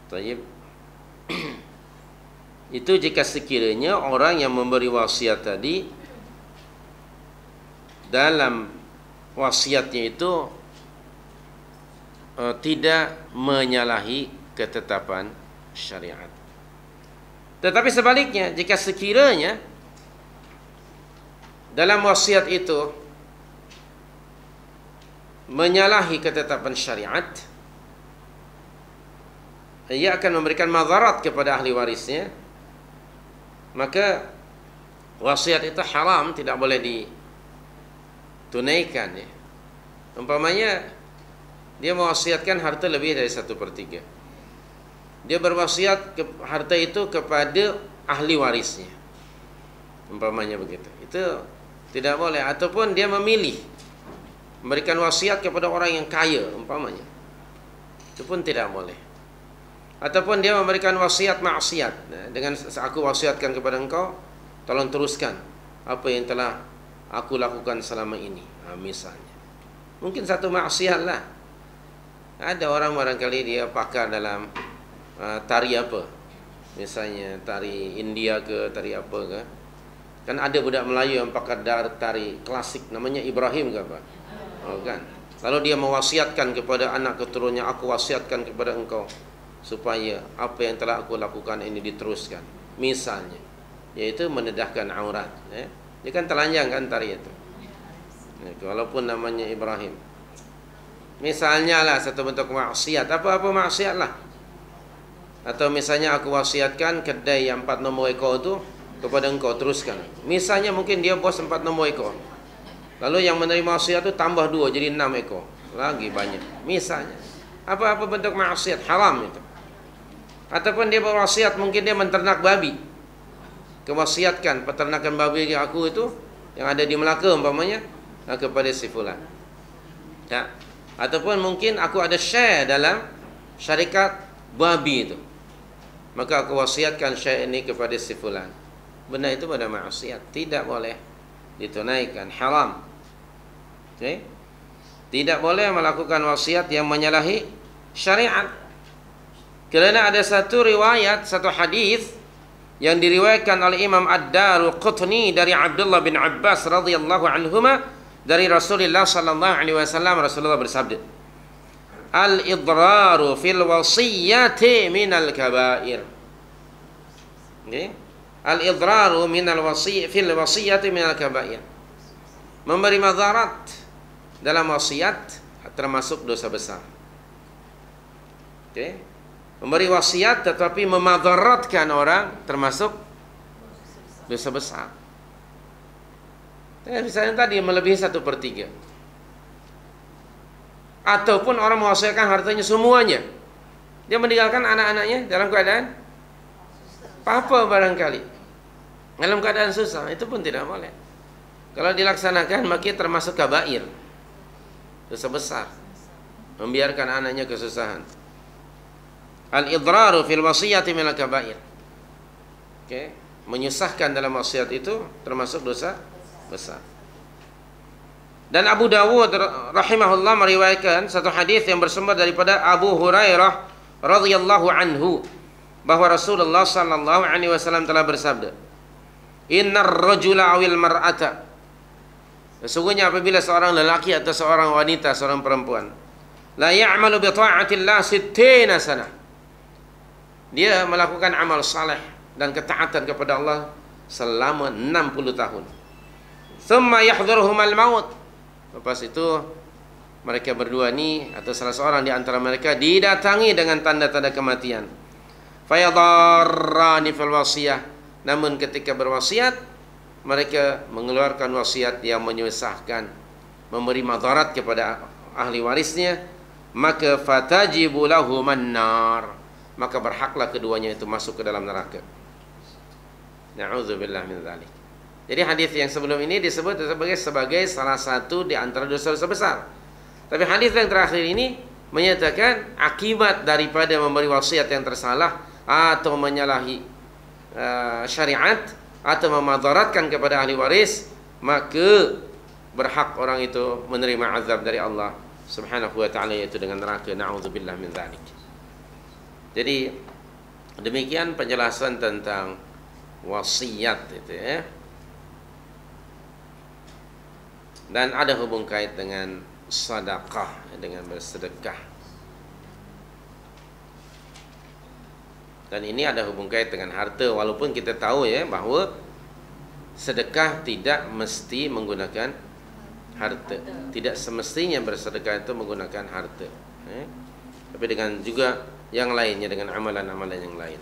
Taib. Itu jika sekiranya orang yang memberi wasiat tadi dalam wasiatnya itu tidak menyalahi ketetapan syariat. Tetapi sebaliknya, jika sekiranya dalam wasiat itu menyalahi ketetapan syariat, ia akan memberikan madarat kepada ahli warisnya, maka wasiat itu haram, tidak boleh ditunaikan ya. Umpamanya dia mewasiatkan harta lebih dari 1/3. Dia berwasiat harta itu kepada ahli warisnya, umpamanya begitu. Itu tidak boleh. Ataupun dia memilih memberikan wasiat kepada orang yang kaya, umpamanya, itu pun tidak boleh. Ataupun dia memberikan wasiat maksiat, dengan aku wasiatkan kepada engkau, tolong teruskan apa yang telah aku lakukan selama ini, misalnya. Mungkin satu maksiat lah. Ada orang barangkali dia pakar dalam tari apa, misalnya tari India ke tari apa ke. Kan ada budak Melayu yang pakar tari klasik, namanya Ibrahim ke apa, kan. Lalu dia mewasiatkan kepada anak keturunannya, aku wasiatkan kepada engkau supaya apa yang telah aku lakukan ini diteruskan, misalnya, yaitu menedahkan aurat ya. Dia kan telanjang kan tari itu ya, walaupun namanya Ibrahim, misalnya lah, satu bentuk maksiat. Apa-apa maksiat lah. Atau misalnya aku wasiatkan kedai yang 4 nombor ekor itu kepada engkau, teruskan, misalnya. Mungkin dia bos 4 nombor ekor, lalu yang menerima wasiat itu tambah 2 jadi 6 ekor lagi banyak, misalnya. Apa-apa bentuk maksiat haram itu. Ataupun dia berwasiat, mungkin dia menternak babi, kewasiatkan peternakan babi aku itu yang ada di Melaka umpamanya kepada si fulan ya. Ataupun mungkin aku ada share dalam syarikat babi itu, maka aku wasiatkan share ini kepada si fulan. Benda itu pada maksiat, tidak boleh ditunaikan, haram. Okay? Tidak boleh melakukan wasiat yang menyalahi syariat. Kerana ada satu riwayat, satu hadis yang diriwayatkan oleh Imam Ad-Darqutni dari Abdullah bin Abbas radhiyallahu anhuma dari Rasulullah sallallahu alaihi wasallam. Rasulullah bersabda, al-idraru fil wasiyyati minal kabair. Okay? Al-idraru fil wasiyyati minal kabair. Memberi madarat dalam wasiat termasuk dosa besar. Okay? Memberi wasiat tetapi memadaratkan orang termasuk dosa besar. Misalnya tadi melebihi 1/3. Ataupun orang mewasiatkan hartanya semuanya, dia meninggalkan anak-anaknya dalam keadaan apa barangkali, dalam keadaan susah, itu pun tidak boleh. Kalau dilaksanakan maka termasuk kabair, dosa besar, membiarkan anaknya kesusahan. Al-idraru fil wasiyyati minal kabair. Okay. Menyusahkan dalam wasiat itu termasuk dosa besar. Dan Abu Dawud rahimahullah meriwayatkan satu hadis yang bersumber daripada Abu Hurairah radhiyallahu anhu, bahwa Rasulullah sallallahu alaihi wasallam telah bersabda, innar rajula awil mar'ata, sesungguhnya apabila seorang lelaki atau seorang wanita, seorang perempuan, la ya'malu bi ta'atillah 60 sanah, dia melakukan amal saleh dan ketaatan kepada Allah selama 60 tahun. Thumma yahdhuruhumal maut, lepas itu mereka berdua ni atau salah seorang di antara mereka didatangi dengan tanda-tanda kematian. Fayadarrani fil wasiyah, namun ketika berwasiat mereka mengeluarkan wasiat yang menyusahkan, memberi madarat kepada ahli warisnya, maka fatajibu lahuman nar, maka berhaklah keduanya itu masuk ke dalam neraka. Na'udzubillah min dzalik. Jadi hadis yang sebelum ini disebut sebagai salah satu di antara dosa-dosa besar. Tapi hadis yang terakhir ini menyatakan akibat daripada memberi wasiat yang tersalah atau menyalahi syariat atau memadaratkan kepada ahli waris, maka berhak orang itu menerima azab dari Allah Subhanahu wa taala, yaitu dengan neraka. Na'udzubillah min dzalik. Jadi demikian penjelasan tentang wasiat itu ya. Dan ada hubung kait dengan sedekah, dengan bersedekah. Dan ini ada hubung kait dengan harta, walaupun kita tahu ya bahawa sedekah tidak mesti menggunakan harta. Tidak semestinya bersedekah itu menggunakan harta. Tapi dengan juga yang lainnya, dengan amalan-amalan yang lain.